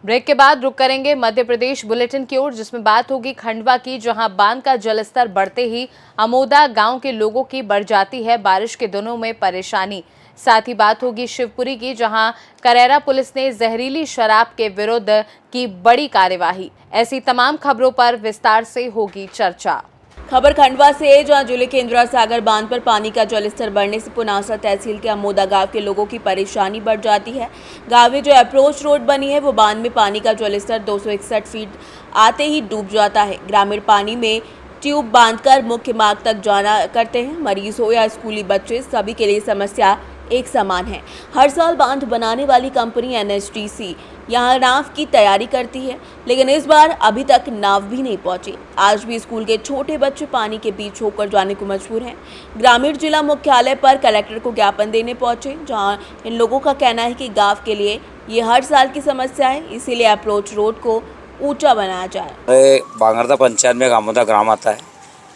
Break के बाद रुक करेंगे मध्य प्रदेश बुलेटिन की ओर, जिसमें बात होगी खंडवा की, जहां बांध का जलस्तर बढ़ते ही अमोदा गांव के लोगों की बढ़ जाती है बारिश के दिनों में परेशानी। साथ ही बात होगी शिवपुरी की, जहां करेरा पुलिस ने जहरीली शराब के विरुद्ध की बड़ी कार्यवाही। ऐसी तमाम खबरों पर विस्तार से होगी चर्चा। खबर खंडवा से है, जहां जिले के इंदिरा सागर बांध पर पानी का जलस्तर बढ़ने से पुनासा तहसील के अमोदा गांव के लोगों की परेशानी बढ़ जाती है। गांव में जो अप्रोच रोड बनी है वो बांध में पानी का जलस्तर 261 फीट आते ही डूब जाता है। ग्रामीण पानी में ट्यूब बांधकर मुख्य मार्ग तक जाना करते हैं। मरीज हो या स्कूली बच्चे, सभी के लिए समस्या एक समान है। हर साल बांध बनाने वाली कंपनी एनएचडीसी यहाँ नाव की तैयारी करती है, लेकिन इस बार अभी तक नाव भी नहीं पहुंची। आज भी स्कूल के छोटे बच्चे पानी के बीच होकर जाने को मजबूर हैं। ग्रामीण जिला मुख्यालय पर कलेक्टर को ज्ञापन देने पहुंचे, जहां इन लोगों का कहना है कि गांव के लिए ये हर साल की समस्या है, इसीलिए अप्रोच रोड को ऊंचा बनाया जाए। बांगरदा पंचायत में अमोदा ग्राम आता है।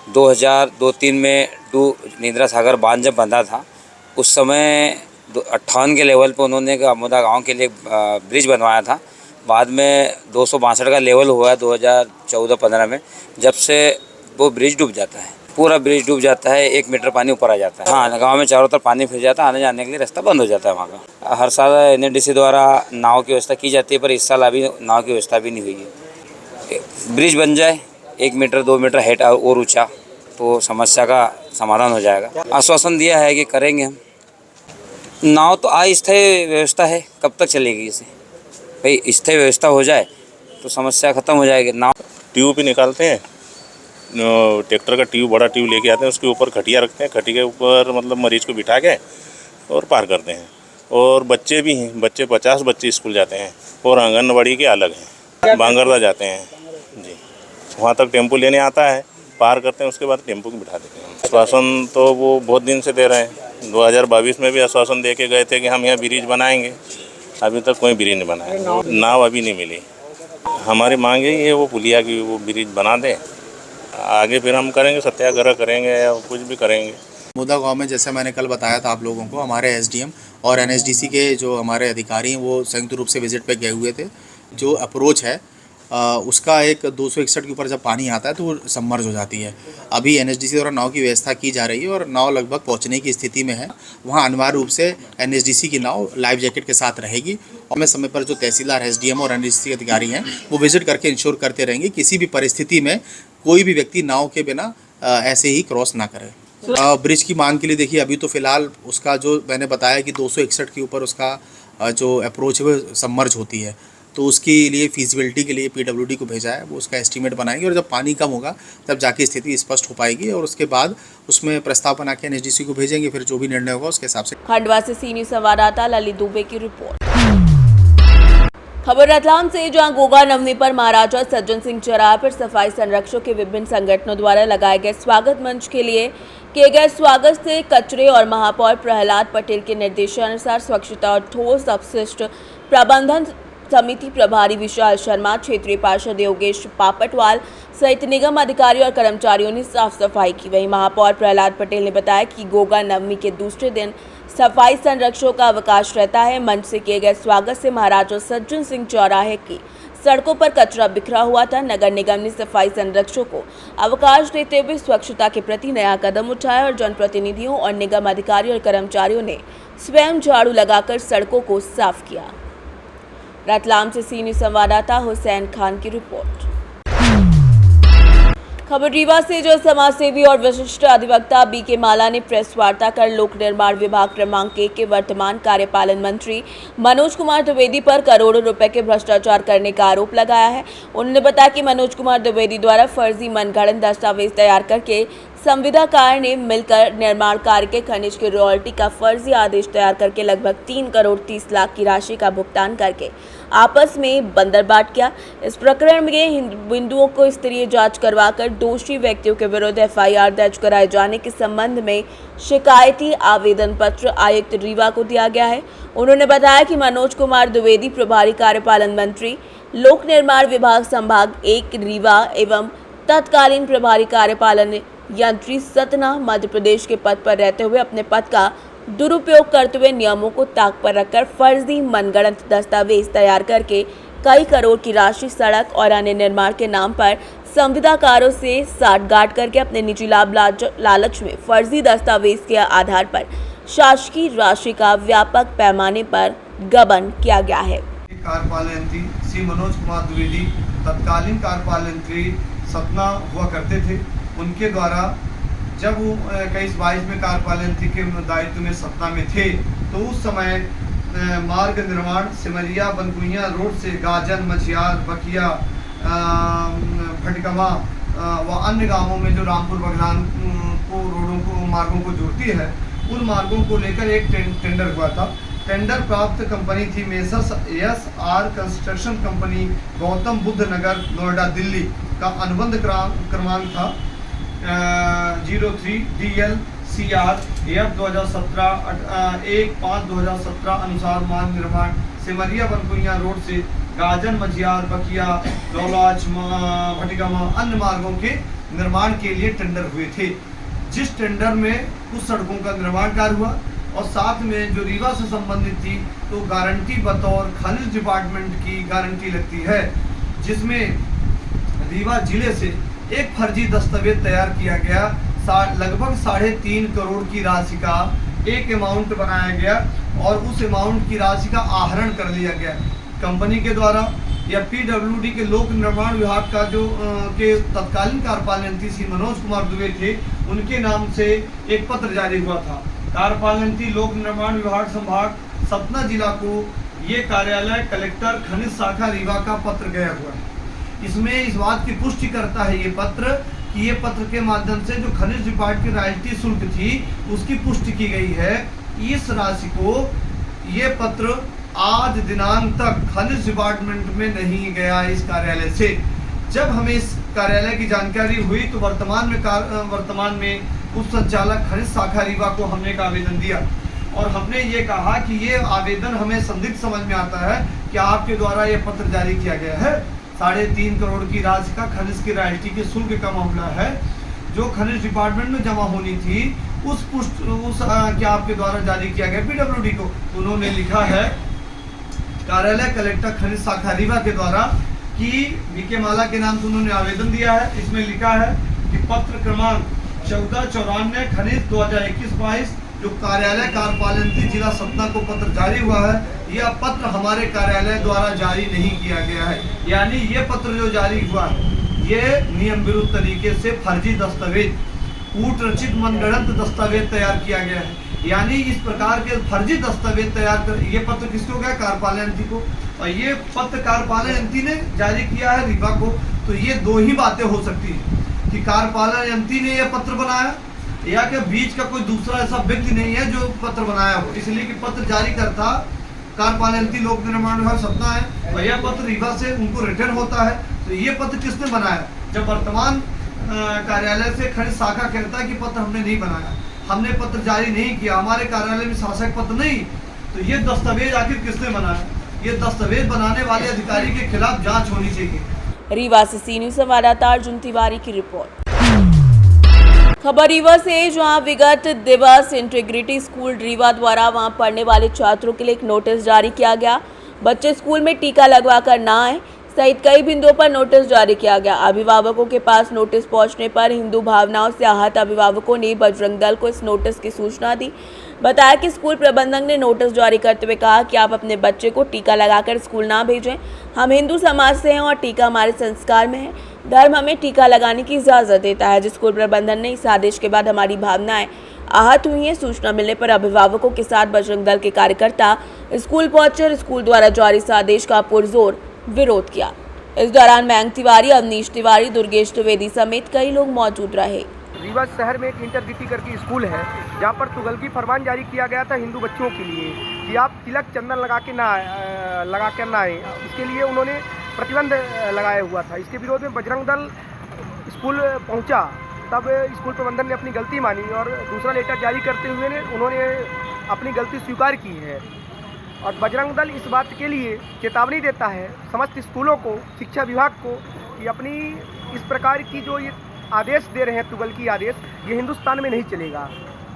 2002-03 में इंदिरा सागर बांध जब बंधा था, उस समय 58 के लेवल पर उन्होंने अमोदा गांव के लिए ब्रिज बनवाया था। बाद में 262 का लेवल हुआ है 2014-15 में। जब से वो ब्रिज डूब जाता है, पूरा ब्रिज डूब जाता है, 1 मीटर पानी ऊपर आ जाता है। हाँ, गांव में चारों तरफ पानी फिर जाता है, आने जाने के लिए रास्ता बंद हो जाता है वहाँ का। हर साल एनएचडीसी द्वारा नाव की व्यवस्था की जाती है, पर इस साल अभी नाव की व्यवस्था भी नहीं हुई है। ब्रिज बन जाए 1 मीटर 2 मीटर हाइट और ऊँचा, तो समस्या का समाधान हो जाएगा। आश्वासन दिया है कि करेंगे हम। नाव तो अस्थायी व्यवस्था है, कब तक चलेगी इसे? भाई स्थायी व्यवस्था हो जाए तो समस्या खत्म हो जाएगी। नाव ट्यूब भी निकालते हैं, ट्रैक्टर का ट्यूब, बड़ा ट्यूब लेके आते हैं, उसके ऊपर खटिया रखते हैं, खटिया के ऊपर मतलब मरीज को बिठा के और पार करते हैं। और बच्चे भी हैं, बच्चे 50 बच्चे स्कूल जाते हैं और आंगनबाड़ी के अलग हैं। बांगरदा जाते हैं जी, वहाँ तक टेम्पो लेने आता है, पार करते हैं, उसके बाद टेम्पो को बिठा देते हैं। आश्वासन तो वो बहुत दिन से दे रहे हैं। 2022 में भी आश्वासन दे के गए थे कि हम यहाँ ब्रिज बनाएंगे, अभी तक कोई ब्रिज नहीं बनाया, नाव अभी नहीं मिली। हमारी मांग यही है वो पुलिया की वो ब्रिज बना दे, आगे फिर हम करेंगे, सत्याग्रह करेंगे या कुछ भी करेंगे। अमोदा गांव में जैसे मैंने कल बताया था आप लोगों को, हमारे एसडीएम और एनएचडीसी के जो हमारे अधिकारी हैं वो संयुक्त रूप से विजिट पे गए हुए थे। जो अप्रोच है उसका एक 261 के ऊपर जब पानी आता है तो वो सबमर्ज हो जाती है। अभी एनएचडीसी द्वारा नाव की व्यवस्था की जा रही है और नाव लगभग पहुंचने की स्थिति में है। वहां अनिवार्य रूप से एनएचडीसी की नाव लाइफ जैकेट के साथ रहेगी और समय पर जो तहसीलदार, एसडीएम और एनएचडीसी के अधिकारी हैं वो विजिट करके इंश्योर करते रहेंगे किसी भी परिस्थिति में कोई भी व्यक्ति नाव के बिना ऐसे ही क्रॉस ना करे। ब्रिज की मांग के लिए देखिए, अभी तो फिलहाल उसका जो मैंने बताया कि 261 के ऊपर उसका जो अप्रोच है वो सबमर्ज होती है, तो उसके लिए फीजिबिलिटी के लिए पीडब्ल्यूडी को भेजा है, वो उसका एस्टीमेट बनाएंगे और जब पानी कम होगा तब जाके स्थिति स्पष्ट हो पाएगी और उसके बाद उसमें प्रस्ताव बना के एनएचडीसी को भेजेंगे, फिर जो भी निर्णय होगा उसके हिसाब से। खंडवा से सीनियर संवाददाता ललित दुबे की रिपोर्ट। खबर रतलाम से, जहां गोगा नवनी पर महाराजा सज्जन सिंह चौराहे पर सफाई संरक्षकों के विभिन्न संगठनों द्वारा लगाए गए स्वागत मंच के लिए किए गए स्वागत से कचरे और महापौर प्रहलाद पटेल के निर्देशानुसार स्वच्छता और ठोस अपशिष्ट प्रबंधन समिति प्रभारी विशाल शर्मा, क्षेत्रीय पार्षद योगेश पापटवाल सहित निगम अधिकारी और कर्मचारियों ने साफ सफाई की। वहीं महापौर प्रहलाद पटेल ने बताया कि गोगा नवमी के दूसरे दिन सफाई संरक्षकों का अवकाश रहता है। मंच से किए गए स्वागत से महाराजा सज्जन सिंह चौराहे की सड़कों पर कचरा बिखरा हुआ था। नगर निगम ने सफाई संरक्षकों को अवकाश देते हुए स्वच्छता के प्रति नया कदम उठाया और जनप्रतिनिधियों और निगम अधिकारी और कर्मचारियों ने स्वयं झाड़ू लगाकर सड़कों को साफ किया। रतलाम से सीनियर संवाददाता हुसैन खान की रिपोर्ट। खबर रीवा से, जो समाज सेवी और विशिष्ट अधिवक्ता बीके माला ने प्रेस वार्ता कर लोक निर्माण विभाग क्रमांक 1 के वर्तमान कार्यपालन मंत्री मनोज कुमार द्विवेदी पर करोड़ों रुपए के भ्रष्टाचार करने का आरोप लगाया है। उन्होंने बताया कि मनोज कुमार द्विवेदी द्वारा फर्जी मनगढ़ंत दस्तावेज तैयार करके संविदाकार ने मिलकर निर्माण कार्य के खनिज के रॉयल्टी का फर्जी आदेश तैयार करके लगभग 3 करोड़ 30 लाख की राशि का भुगतान करके आपस में बंदरबाट किया। इस प्रकरण में बिंदुओं को स्तरीय जांच करवाकर दोषी व्यक्तियों के विरुद्ध एफआईआर दर्ज कराए जाने के संबंध में शिकायती आवेदन पत्र आयुक्त रीवा को दिया गया है। उन्होंने बताया कि मनोज कुमार द्विवेदी प्रभारी कार्यपालन मंत्री लोक निर्माण विभाग संभाग 1 रीवा एवं तत्कालीन प्रभारी कार्यपालन यंत्री सतना मध्य प्रदेश के पद पर रहते हुए अपने पद का दुरुपयोग करते हुए नियमों को ताक पर रखकर फर्जी मनगढ़ंत दस्तावेज तैयार करके कई करोड़ की राशि सड़क और अन्य निर्माण के नाम पर संविदाकारों से साठगांठ करके अपने निजी लाभ लालच में फर्जी दस्तावेज के आधार पर शासकीय राशि का व्यापक पैमाने पर गबन किया गया है। कार्यपालन यंत्री श्री मनोज कुमार द्विवेदी तत्कालीन कार्यपालन यंत्री सतना हुआ करते थे। उनके द्वारा जब वो 21-22 में कार्यपालन यंत्री के दायित्व में सतना में थे तो उस समय मार्ग निर्माण सिमरिया बनकुइया रोड से गाजन मझियार बकिया भटकमा व अन्य गांवों में जो रामपुर बगलान को रोडों को मार्गों को जोड़ती है उन मार्गों को लेकर एक टेंडर हुआ था। टेंडर प्राप्त कंपनी थी messrs SR construction company Gautam Buddha Nagar Noida Delhi का अनुबंध क्रमांक था 03DL CR F 2017 1/5/2017 अनुसार मार्ग निर्माण सिमरिया बनकुइया रोड से गाजन मझियार बकिया दौलाज भटगामा अन्य मार्गों के निर्माण के लिए टेंडर हुए थे। जिस टेंडर में कुछ सड़कों का निर्माण कार्य हुआ और साथ में जो रीवा से संबंधित थी तो गारंटी बतौर खनिज डिपार्टमेंट की गारंटी लगती है, जिसमें रीवा जिले से एक फर्जी दस्तावेज तैयार किया गया। लगभग 3.5 करोड़ की राशि का एक अमाउंट बनाया गया और उस अमाउंट की राशि का आहरण कर लिया गया कंपनी के द्वारा। या PWD के लोक निर्माण विभाग का जो के तत्कालीन कार्यपालन यंत्री श्री मनोज कुमार दुबे थे उनके नाम से एक पत्र जारी हुआ था। कार्यपालन यंत्री लोक निर्माण विभाग संभाग सतना जिला को ये कार्यालय कलेक्टर खनिज शाखा रीवा का पत्र गया हुआ है। इसमें इस बात की पुष्टि करता है ये पत्र कि ये पत्र के माध्यम से जो खनिज डिपार्टमेंट की रॉयल्टी शुल्क थी उसकी पुष्टि की गई है। इस राशि को ये पत्र आज दिनांक तक खनिज डिपार्टमेंट में नहीं गया इस कार्यालय से। जब हमें इस कार्यालय की जानकारी हुई तो वर्तमान में उप संचालक खनिज शाखा रीवा को हमने एक आवेदन दिया और हमने ये कहा कि ये आवेदन हमें संदिग्ध समझ में आता है कि आपके द्वारा ये पत्र जारी किया गया है। 3.5 करोड़ की राशि का खनिज की रॉयल्टी के शुल्क का मामला है जो खनिज डिपार्टमेंट में जमा होनी थी उस क्या आपके द्वारा जारी किया गया PWD को। उन्होंने लिखा है कार्यालय कलेक्टर खनिज शाखा रीवा के द्वारा कि BK माला के नाम से उन्होंने आवेदन दिया है। इसमें लिखा है कि पत्र क्रमांक 1494 खनिज 2021-22 जो कार्यालय कार्यपालन यंत्री जिला सतना को पत्र जारी हुआ है, यह पत्र हमारे कार्यालय द्वारा जारी नहीं किया गया है। यानी ये पत्र जो जारी हुआ है ये नियम विरुद्ध तरीके से फर्जी दस्तावेज कूट रचित मनगढ़ंत दस्तावेज तैयार किया गया है। यानी इस प्रकार के फर्जी दस्तावेज तैयार कर ये पत्र किसको गया? कार्यपालन यंत्री को। और ये पत्र कार्यपालन यंत्री ने जारी किया है रीवा को। तो ये दो ही बातें हो सकती है कि कार्यपालन यंत्री ने यह पत्र बनाया या कि बीच का कोई दूसरा ऐसा व्यक्ति नहीं है जो पत्र बनाया हो। इसलिए कि पत्र जारी करता कार्यपालन यंत्री लोक निर्माण विभाग सतना है और यह पत्र रीवा से उनको रिटर्न होता है। तो ये पत्र किसने बनाया? जब वर्तमान कार्यालय से खनिज शाखा कहता है कि पत्र हमने नहीं बनाया, हमने पत्र जारी नहीं किया, हमारे कार्यालय में शासक पत्र नहीं, तो ये दस्तावेज आखिर किसने बनाया? ये दस्तावेज बनाने वाले अधिकारी के खिलाफ जांच होनी चाहिए। रीवा से सी न्यूज़ संवाददाता अर्जुन तिवारी की रिपोर्ट। खबर रीवा से, जहां विगत दिवस इंटीग्रिटी स्कूल रीवा द्वारा वहां पढ़ने वाले छात्रों के लिए एक नोटिस जारी किया गया। बच्चे स्कूल में टीका लगवा कर ना आए सहित कई बिंदुओं पर नोटिस जारी किया गया। अभिभावकों के पास नोटिस पहुंचने पर हिंदू भावनाओं से आहत अभिभावकों ने बजरंग दल को इस नोटिस की सूचना दी। बताया कि स्कूल प्रबंधक ने नोटिस जारी करते हुए कहा कि आप अपने बच्चे को टीका लगाकर स्कूल ना भेजें। हम हिंदू समाज से हैं और टीका हमारे संस्कार में है। धर्म हमें टीका लगाने की इजाज़त देता है। स्कूल प्रबंधन ने इस आदेश के बाद हमारी भावनाएं आहत हुई हैं। सूचना मिलने पर अभिभावकों के साथ बजरंग दल के कार्यकर्ता स्कूल पहुंचे और स्कूल द्वारा जारी इस आदेश का पुरजोर विरोध किया। इस दौरान मयंक तिवारी, अवनीश तिवारी, दुर्गेश द्विवेदी समेत कई लोग मौजूद रहे। रीवा शहर में एक इंटरसिटी करके स्कूल है जहाँ पर तुगलकी फरमान जारी किया गया था हिंदू बच्चों के लिए कि आप तिलक चंदन लगा कर ना आए। इसके लिए उन्होंने प्रतिबंध लगाया हुआ था। इसके विरोध में बजरंग दल स्कूल पहुंचा, तब स्कूल प्रबंधन ने अपनी गलती मानी और दूसरा लेटर जारी करते हुए उन्होंने अपनी गलती स्वीकार की है। और बजरंग दल इस बात के लिए चेतावनी देता है समस्त स्कूलों को, शिक्षा विभाग को, कि अपनी इस प्रकार की जो ये आदेश दे रहे हैं तुगलकी आदेश, ये हिंदुस्तान में नहीं चलेगा।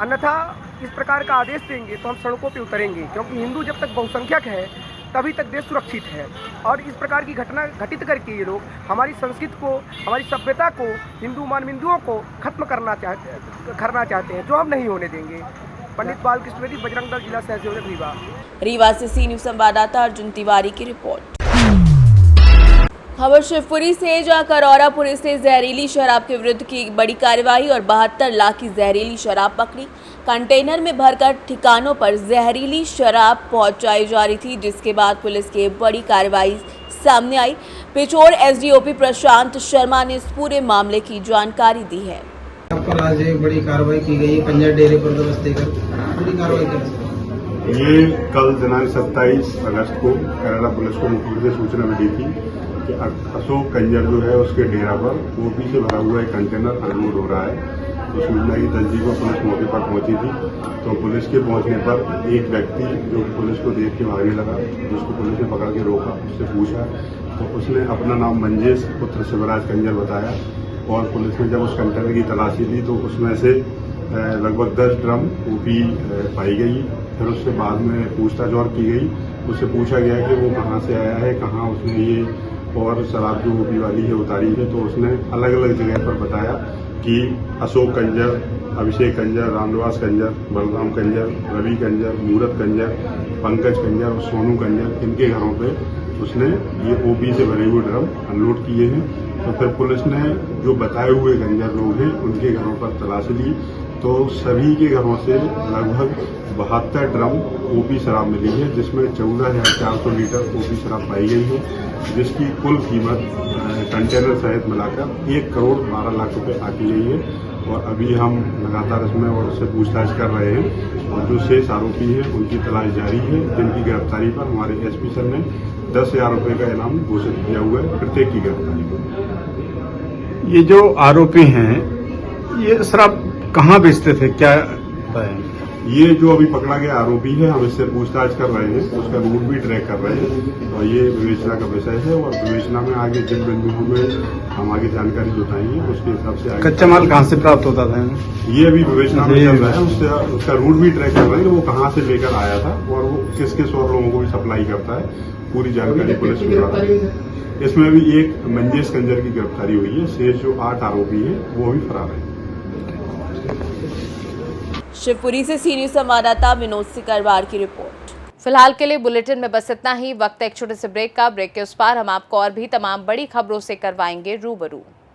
अन्यथा इस प्रकार का आदेश देंगे तो हम सड़कों पे उतरेंगे, क्योंकि हिंदू जब तक बहुसंख्यक है तभी तक देश सुरक्षित है। और इस प्रकार की घटना घटित करके ये लोग हमारी संस्कृति को, हमारी सभ्यता को, हिंदू मानबिंदुओं को खत्म करना चाहते हैं, जो हम नहीं होने देंगे। पंडित बालकृष्ण द्विवेदी, बजरंग दल, जिला सहसोदक, रीवा। रीवा से सी न्यूज़ संवाददाता अर्जुन तिवारी की रिपोर्ट। खबर शिवपुरी से, जहां करौरा पुलिस ने जहरीली शराब के विरुद्ध की बड़ी कार्रवाई और 72 लाख की जहरीली शराब पकड़ी। कंटेनर में भरकर ठिकानों पर जहरीली शराब पहुंचाई जा रही थी, जिसके बाद पुलिस की बड़ी कार्रवाई सामने आई। पिछोर एसडीओपी प्रशांत शर्मा ने इस पूरे मामले की जानकारी दी है। यहाँ पर आज एक बड़ी कार्रवाई की गई, कंजर डेरे पर दबस्ते कर बड़ी कार्रवाई की। ये कल दिनांक 27 अगस्त को केरला पुलिस को मुख्य सूचना मिली थी कि अशोक कंजर जो है उसके डेरा पर ओपी से भरा हुआ एक कंटेनर अनलोड हो रहा है। तो सूचना की तस्दीक को पुलिस मौके पर पहुंची थी। तो पुलिस के पहुंचने पर एक व्यक्ति जो पुलिस को देख के भागने लगा, जिसको पुलिस ने पकड़ के रोका, उससे पूछा तो उसने अपना नाम मंजेश पुत्र शिवराज कंजर बताया। और पुलिस ने जब उस कंटेनर की तलाशी ली तो उसमें से लगभग 10 ड्रम ओपी पाई गई। फिर उससे बाद में पूछताछ और की गई। उससे पूछा गया कि वो कहाँ से आया है, कहाँ उसने ये और शराब जो ओपी वाली है उतारी है। तो उसने अलग अलग जगह पर बताया कि अशोक कंजर, अभिषेक कंजर, रामनिवास कंजर, बलराम कंजर, रवि कंजर, मूरत कंजर, पंकज कंजर और सोनू कंजर, इनके घरों पे उसने ये ओपी से भरे हुए ड्रम अनलोड किए हैं। तो फिर पुलिस ने जो बताए हुए कंजर लोग हैं उनके घरों पर तलाशी ली तो सभी के घरों से लगभग 72 ड्रम ओपी शराब मिली है, जिसमें 14,400 लीटर ओपी शराब पाई गई है, जिसकी कुल कीमत कंटेनर सहित मिलाकर 1 करोड़ 12 लाख रुपए आती गई है। और अभी हम लगातार इसमें और उससे पूछताछ कर रहे हैं और जो शेष आरोपी हैं उनकी तलाश जारी है, जिनकी गिरफ्तारी पर हमारे एसपी सर ने 10,000 रुपये का इनाम घोषित किया हुआ है प्रत्येक की गिरफ्तारी पर। ये जो आरोपी हैं ये शराब कहाँ बेचते थे, क्या बताएं? ये जो अभी पकड़ा गया आरोपी है, हम इससे पूछताछ कर रहे हैं, उसका रूट भी ट्रैक कर रहे हैं और ये विवेचना का विषय है। और विवेचना में आगे जिन बिंदुओं में हम आगे जानकारी जुटाएंगे उसके हिसाब से आगे। कच्चा माल कहाँ से प्राप्त होता था? ये अभी विवेचना में चल रहा है। उसका रूट भी ट्रैक कर रहे हैं, वो कहाँ से लेकर आया था और वो किस किस और लोगों को भी सप्लाई करता है, पूरी जानकारी पुलिस को जुटा रही है। इसमें भी एक मंजेश कंजर की गिरफ्तारी हुई है। शेष जो 8 आरोपी हैं वो भी फरार हैं। शिवपुरी से सी न्यूज़ संवाददाता विनोद सिकरवार की रिपोर्ट। फिलहाल के लिए बुलेटिन में बस इतना ही। वक्त है एक छोटे से ब्रेक का। ब्रेक के उस पार हम आपको और भी तमाम बड़ी खबरों से करवाएंगे रूबरू।